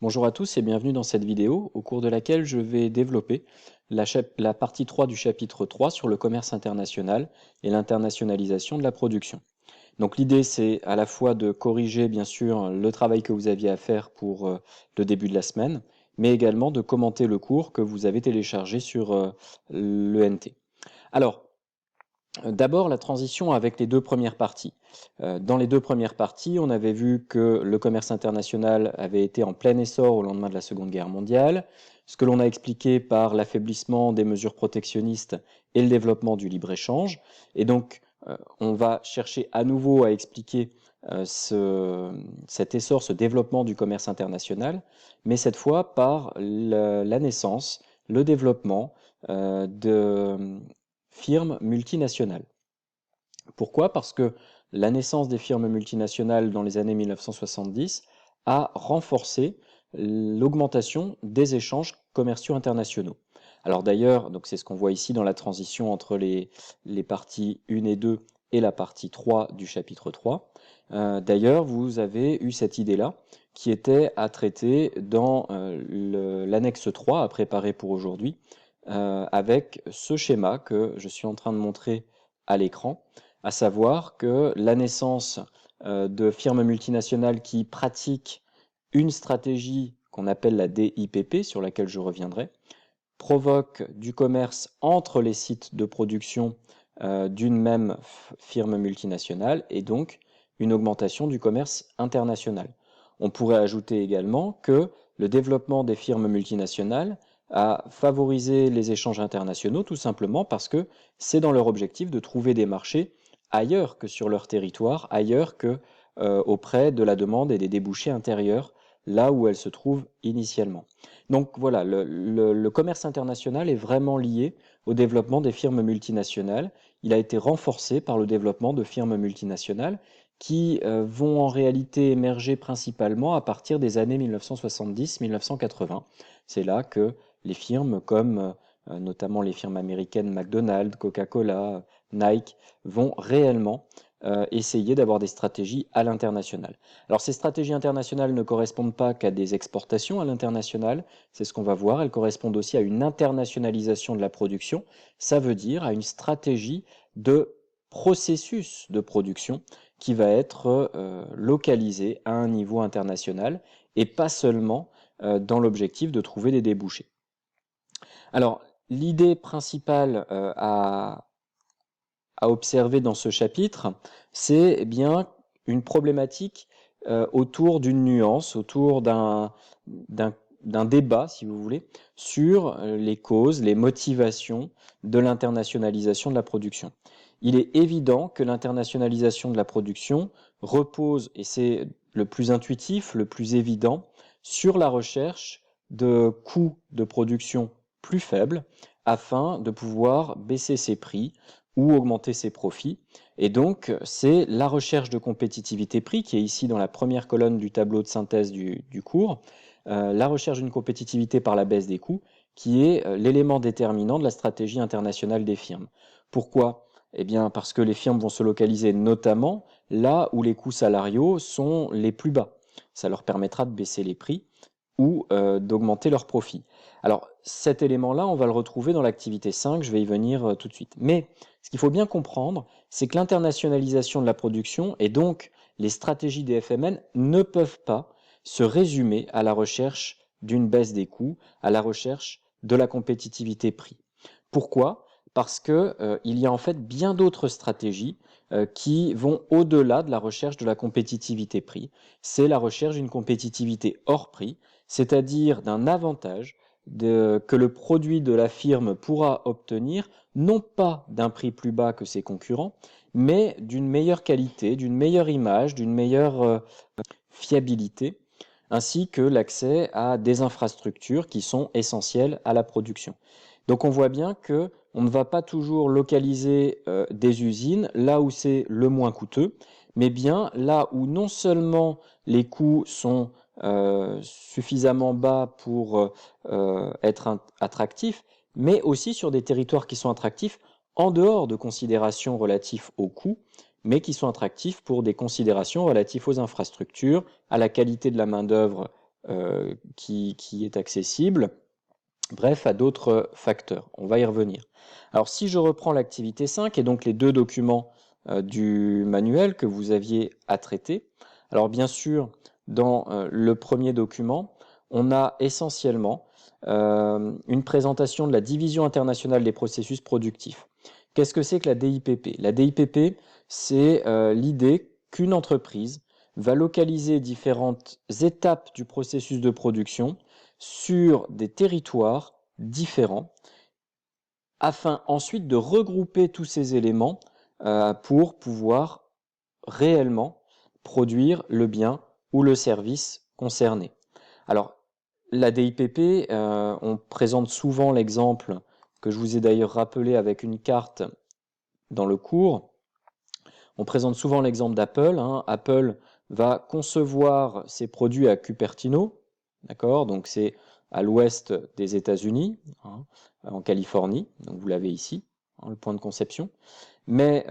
Bonjour à tous et bienvenue dans cette vidéo au cours de laquelle je vais développer la partie 3 du chapitre 3 sur le commerce international et l'internationalisation de la production. Donc l'idée c'est à la fois de corriger bien sûr le travail que vous aviez à faire pour le début de la semaine, mais également de commenter le cours que vous avez téléchargé sur l'ENT. Alors, d'abord, la transition avec les deux premières parties. Dans les deux premières parties, on avait vu que le commerce international avait été en plein essor au lendemain de la Seconde Guerre mondiale, ce que l'on a expliqué par l'affaiblissement des mesures protectionnistes et le développement du libre-échange. Et donc, on va chercher à nouveau à expliquer cet essor, ce développement du commerce international, mais cette fois par la naissance, le développement de firmes multinationales. Pourquoi? Parce que la naissance des firmes multinationales dans les années 1970 a renforcé l'augmentation des échanges commerciaux internationaux. Alors d'ailleurs, donc c'est ce qu'on voit ici dans la transition entre les parties 1 et 2 et la partie 3 du chapitre 3. D'ailleurs, vous avez eu cette idée-là qui était à traiter dans l'annexe 3 à préparer pour aujourd'hui, avec ce schéma que je suis en train de montrer à l'écran, à savoir que la naissance de firmes multinationales qui pratiquent une stratégie qu'on appelle la DIPP, sur laquelle je reviendrai, provoque du commerce entre les sites de production d'une même firme multinationale et donc une augmentation du commerce international. On pourrait ajouter également que le développement des firmes multinationales a favorisé les échanges internationaux tout simplement parce que c'est dans leur objectif de trouver des marchés ailleurs que sur leur territoire, ailleurs que auprès de la demande et des débouchés intérieurs, là où elles se trouvent initialement. Donc voilà, le commerce international est vraiment lié au développement des firmes multinationales. Il a été renforcé par le développement de firmes multinationales qui vont en réalité émerger principalement à partir des années 1970-1980. C'est là que les firmes comme notamment les firmes américaines McDonald's, Coca-Cola, Nike vont réellement essayer d'avoir des stratégies à l'international. Alors ces stratégies internationales ne correspondent pas qu'à des exportations à l'international, c'est ce qu'on va voir, elles correspondent aussi à une internationalisation de la production, ça veut dire à une stratégie de processus de production qui va être localisé à un niveau international et pas seulement dans l'objectif de trouver des débouchés. Alors, l'idée principale à observer dans ce chapitre, c'est eh bien une problématique autour d'une nuance, autour d'un débat, si vous voulez, sur les causes, les motivations de l'internationalisation de la production. Il est évident que l'internationalisation de la production repose, et c'est le plus intuitif, le plus évident, sur la recherche de coûts de production plus faibles afin de pouvoir baisser ses prix ou augmenter ses profits. Et donc, c'est la recherche de compétitivité prix qui est ici dans la première colonne du tableau de synthèse du cours, la recherche d'une compétitivité par la baisse des coûts qui est l'élément déterminant de la stratégie internationale des firmes. Pourquoi? Eh bien, parce que les firmes vont se localiser notamment là où les coûts salariaux sont les plus bas. Ça leur permettra de baisser les prix ou d'augmenter leurs profits. Alors cet élément-là, on va le retrouver dans l'activité 5, je vais y venir tout de suite. Mais ce qu'il faut bien comprendre, c'est que l'internationalisation de la production et donc les stratégies des FMN ne peuvent pas se résumer à la recherche d'une baisse des coûts, à la recherche de la compétitivité prix. Pourquoi? Parce que il y a en fait bien d'autres stratégies qui vont au-delà de la recherche de la compétitivité prix. C'est la recherche d'une compétitivité hors prix, c'est-à-dire d'un avantage que le produit de la firme pourra obtenir, non pas d'un prix plus bas que ses concurrents, mais d'une meilleure qualité, d'une meilleure image, d'une meilleure fiabilité, ainsi que l'accès à des infrastructures qui sont essentielles à la production. Donc on voit bien que on ne va pas toujours localiser des usines là où c'est le moins coûteux, mais bien là où non seulement les coûts sont suffisamment bas pour être attractifs, mais aussi sur des territoires qui sont attractifs en dehors de considérations relatives aux coûts, mais qui sont attractifs pour des considérations relatives aux infrastructures, à la qualité de la main-d'œuvre qui est accessible, bref, à d'autres facteurs. On va y revenir. Alors si je reprends l'activité 5 et donc les 2 documents du manuel que vous aviez à traiter, alors bien sûr, dans le premier document, on a essentiellement une présentation de la division internationale des processus productifs. Qu'est-ce que c'est que la DIPP? La DIPP, c'est l'idée qu'une entreprise va localiser différentes étapes du processus de production sur des territoires différents afin ensuite de regrouper tous ces éléments pour pouvoir réellement produire le bien ou le service concerné. Alors, la DIPP, on présente souvent l'exemple que je vous ai d'ailleurs rappelé avec une carte dans le cours. On présente souvent l'exemple d'Apple. Apple va concevoir ses produits à Cupertino, d'accord? Donc c'est à l'ouest des États-Unis, en Californie. Donc vous l'avez ici, le point de conception. Mais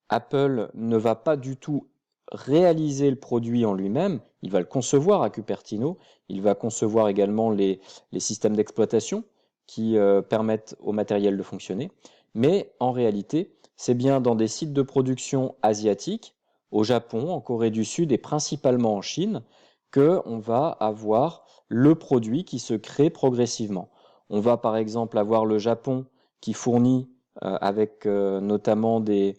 Apple ne va pas du tout réaliser le produit en lui-même. Il va le concevoir à Cupertino. Il va concevoir également les systèmes d'exploitation qui permettent au matériel de fonctionner. Mais en réalité, c'est bien dans des sites de production asiatiques, au Japon, en Corée du Sud et principalement en Chine, qu'on va avoir le produit qui se crée progressivement. On va par exemple avoir le Japon qui fournit avec notamment des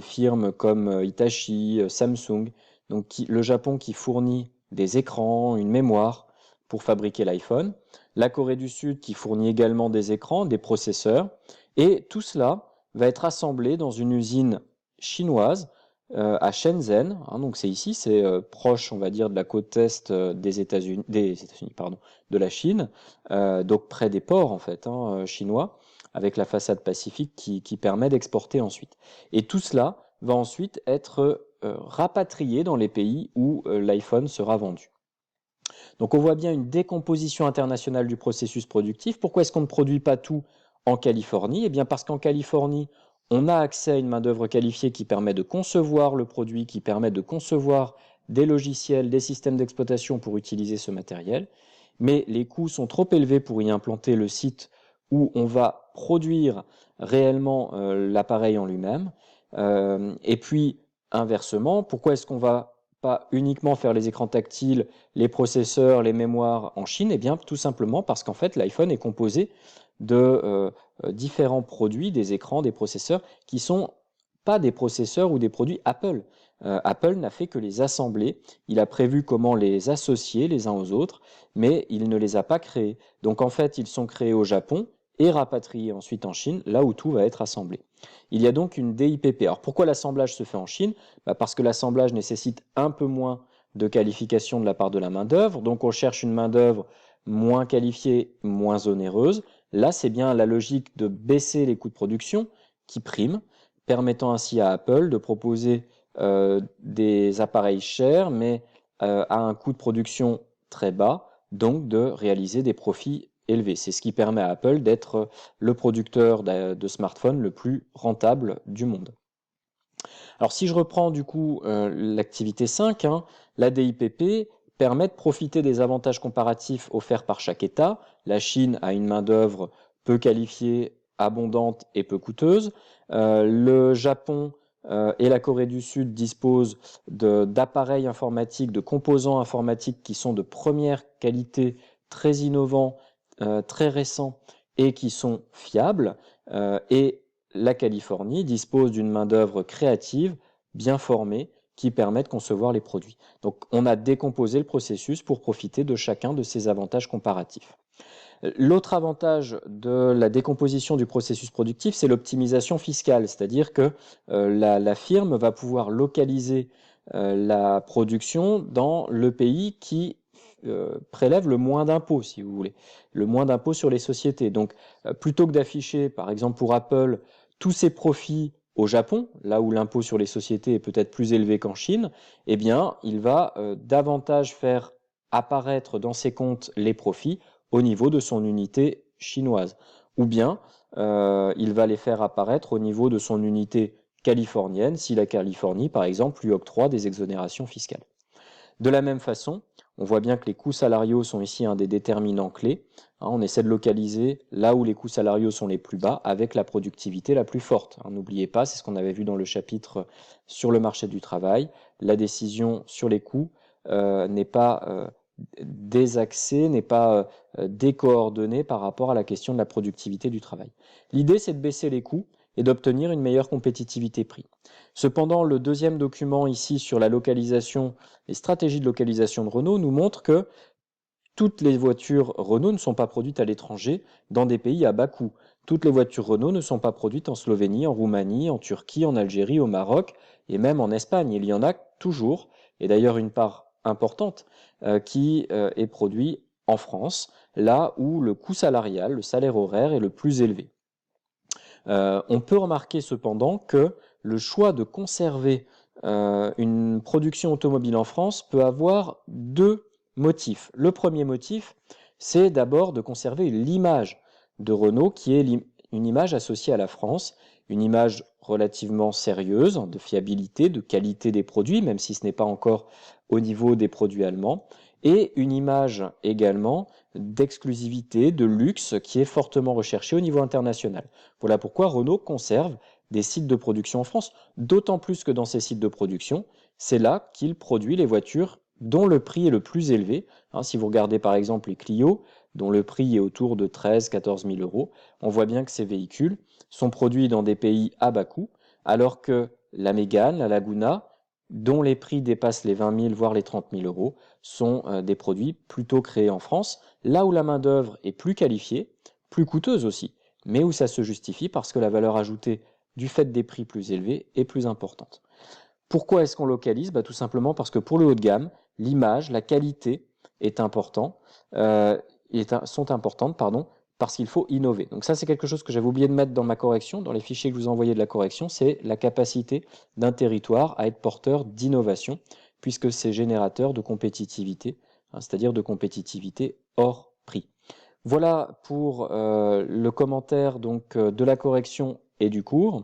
firmes comme Hitachi, Samsung, donc le Japon qui fournit des écrans, une mémoire pour fabriquer l'iPhone, la Corée du Sud qui fournit également des écrans, des processeurs, et tout cela va être assemblé dans une usine chinoise à Shenzhen, donc c'est ici, c'est proche, on va dire, de la côte est des États-Unis, pardon, de la Chine, donc près des ports en fait chinois, avec la façade pacifique qui permet d'exporter ensuite. Et tout cela va ensuite être rapatrié dans les pays où l'iPhone sera vendu. Donc on voit bien une décomposition internationale du processus productif. Pourquoi est-ce qu'on ne produit pas tout en Californie? Eh bien parce qu'en Californie, on a accès à une main-d'œuvre qualifiée qui permet de concevoir le produit, qui permet de concevoir des logiciels, des systèmes d'exploitation pour utiliser ce matériel. Mais les coûts sont trop élevés pour y implanter le site où on va produire réellement l'appareil en lui-même. Et puis, inversement, pourquoi est-ce qu'on va pas uniquement faire les écrans tactiles, les processeurs, les mémoires en Chine? Eh bien, tout simplement parce qu'en fait, l'iPhone est composé de différents produits, des écrans, des processeurs, qui sont pas des processeurs ou des produits Apple. Apple n'a fait que les assembler, il a prévu comment les associer les uns aux autres, mais il ne les a pas créés. Donc en fait, ils sont créés au Japon et rapatriés ensuite en Chine, là où tout va être assemblé. Il y a donc une DIPP. Alors pourquoi l'assemblage se fait en Chine? Parce que l'assemblage nécessite un peu moins de qualification de la part de la main-d'œuvre, donc on cherche une main-d'œuvre moins qualifiée, moins onéreuse. Là, c'est bien la logique de baisser les coûts de production qui prime, permettant ainsi à Apple de proposer des appareils chers, mais à un coût de production très bas, donc de réaliser des profits élevés. C'est ce qui permet à Apple d'être le producteur de smartphones le plus rentable du monde. Alors si je reprends du coup l'activité 5, la DIPP permet de profiter des avantages comparatifs offerts par chaque État. La Chine a une main-d'œuvre peu qualifiée, abondante et peu coûteuse. Le Japon et la Corée du Sud disposent d'appareils informatiques, de composants informatiques qui sont de première qualité, très innovants, très récents et qui sont fiables. Et la Californie dispose d'une main-d'œuvre créative, bien formée, qui permet de concevoir les produits. Donc on a décomposé le processus pour profiter de chacun de ces avantages comparatifs. L'autre avantage de la décomposition du processus productif, c'est l'optimisation fiscale, c'est-à-dire que la firme va pouvoir localiser la production dans le pays qui prélève le moins d'impôts, si vous voulez, le moins d'impôts sur les sociétés. Donc plutôt que d'afficher, par exemple pour Apple, tous ses profits au Japon, là où l'impôt sur les sociétés est peut-être plus élevé qu'en Chine, eh bien, il va davantage faire apparaître dans ses comptes les profits au niveau de son unité chinoise. Ou bien, il va les faire apparaître au niveau de son unité californienne, si la Californie, par exemple, lui octroie des exonérations fiscales. De la même façon, On voit bien que les coûts salariaux sont ici un des déterminants clés. On essaie de localiser là où les coûts salariaux sont les plus bas avec la productivité la plus forte. N'oubliez pas, c'est ce qu'on avait vu dans le chapitre sur le marché du travail. La décision sur les coûts n'est pas désaxée, n'est pas décoordonnée par rapport à la question de la productivité du travail. L'idée, c'est de baisser les coûts et d'obtenir une meilleure compétitivité prix. Cependant, le deuxième document ici sur la localisation, les stratégies de localisation de Renault nous montre que toutes les voitures Renault ne sont pas produites à l'étranger dans des pays à bas coût. Toutes les voitures Renault ne sont pas produites en Slovénie, en Roumanie, en Turquie, en Algérie, au Maroc et même en Espagne. Il y en a toujours, et d'ailleurs une part importante, qui est produite en France, là où le coût salarial, le salaire horaire est le plus élevé. On peut remarquer cependant que le choix de conserver une production automobile en France peut avoir deux motifs. Le premier motif, c'est d'abord de conserver l'image de Renault, qui est une image associée à la France, une image relativement sérieuse, de fiabilité, de qualité des produits, même si ce n'est pas encore au niveau des produits allemands, et une image également d'exclusivité, de luxe, qui est fortement recherchée au niveau international. Voilà pourquoi Renault conserve des sites de production en France, d'autant plus que dans ces sites de production, c'est là qu'il produit les voitures dont le prix est le plus élevé. Si vous regardez par exemple les Clio, dont le prix est autour de 13 14 000 euros, on voit bien que ces véhicules sont produits dans des pays à bas coût, alors que la Mégane, la Laguna, dont les prix dépassent les 20 000 voire les 30 000 euros, sont des produits plutôt créés en France, là où la main-d'œuvre est plus qualifiée, plus coûteuse aussi, mais où ça se justifie parce que la valeur ajoutée du fait des prix plus élevés est plus importante. Pourquoi est-ce qu'on localise? Tout simplement parce que pour le haut de gamme, l'image, la qualité est important, sont importantes, parce qu'il faut innover. Donc ça, c'est quelque chose que j'avais oublié de mettre dans ma correction, dans les fichiers que je vous ai envoyés de la correction, c'est la capacité d'un territoire à être porteur d'innovation, puisque c'est générateur de compétitivité, c'est-à-dire de compétitivité hors prix. Voilà pour le commentaire de la correction et du cours.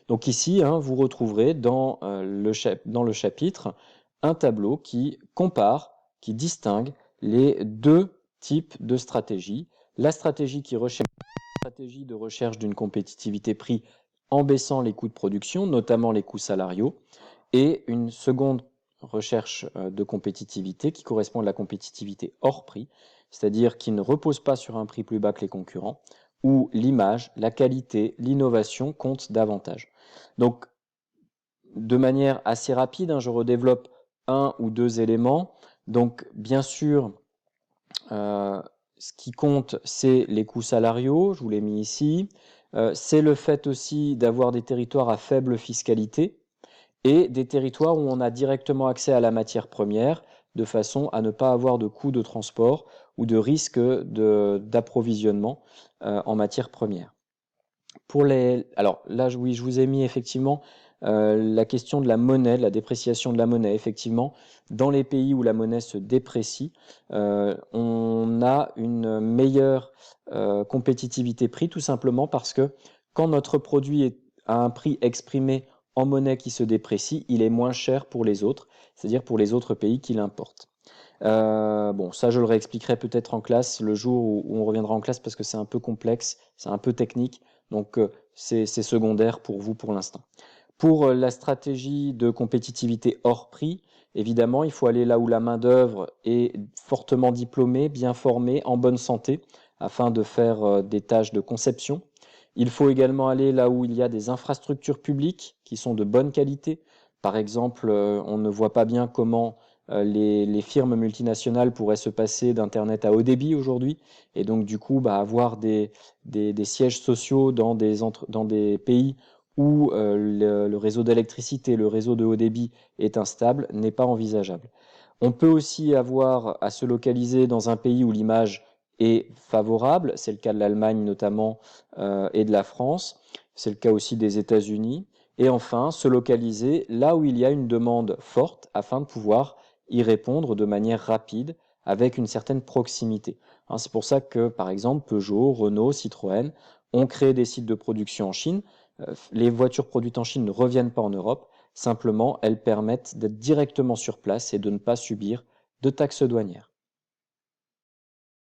Donc ici, vous retrouverez dans le chapitre un tableau qui compare, qui distingue les deux types de stratégies. La stratégie qui recherche stratégie de recherche d'une compétitivité prix en baissant les coûts de production, notamment les coûts salariaux, et une seconde recherche de compétitivité qui correspond à la compétitivité hors prix, c'est-à-dire qui ne repose pas sur un prix plus bas que les concurrents, où l'image, la qualité, l'innovation comptent davantage. Donc, de manière assez rapide, je redéveloppe un ou deux éléments. Donc, bien sûr, ce qui compte, c'est les coûts salariaux, je vous l'ai mis ici. C'est le fait aussi d'avoir des territoires à faible fiscalité et des territoires où on a directement accès à la matière première, de façon à ne pas avoir de coûts de transport ou de risque d'approvisionnement en matière première. Alors là, oui, je vous ai mis effectivement la question de la monnaie, de la dépréciation de la monnaie. Effectivement, dans les pays où la monnaie se déprécie, on a une meilleure compétitivité prix, tout simplement parce que quand notre produit est à un prix exprimé en monnaie qui se déprécie, il est moins cher pour les autres, c'est-à-dire pour les autres pays qui l'importent. Bon, ça je le réexpliquerai peut-être en classe le jour où on reviendra en classe parce que c'est un peu complexe, c'est un peu technique, donc c'est secondaire pour vous pour l'instant. Pour la stratégie de compétitivité hors prix, évidemment, il faut aller là où la main-d'œuvre est fortement diplômée, bien formée, en bonne santé, afin de faire des tâches de conception. Il faut également aller là où il y a des infrastructures publiques qui sont de bonne qualité. Par exemple, on ne voit pas bien comment les firmes multinationales pourraient se passer d'Internet à haut débit aujourd'hui, et donc du coup avoir des sièges sociaux dans des pays où le réseau d'électricité, le réseau de haut débit est instable, n'est pas envisageable. On peut aussi avoir à se localiser dans un pays où l'image est favorable, c'est le cas de l'Allemagne notamment et de la France, c'est le cas aussi des États-Unis, et enfin se localiser là où il y a une demande forte afin de pouvoir y répondre de manière rapide avec une certaine proximité. C'est pour ça que par exemple Peugeot, Renault, Citroën ont créé des sites de production en Chine. Les voitures produites en Chine ne reviennent pas en Europe, simplement elles permettent d'être directement sur place et de ne pas subir de taxes douanières.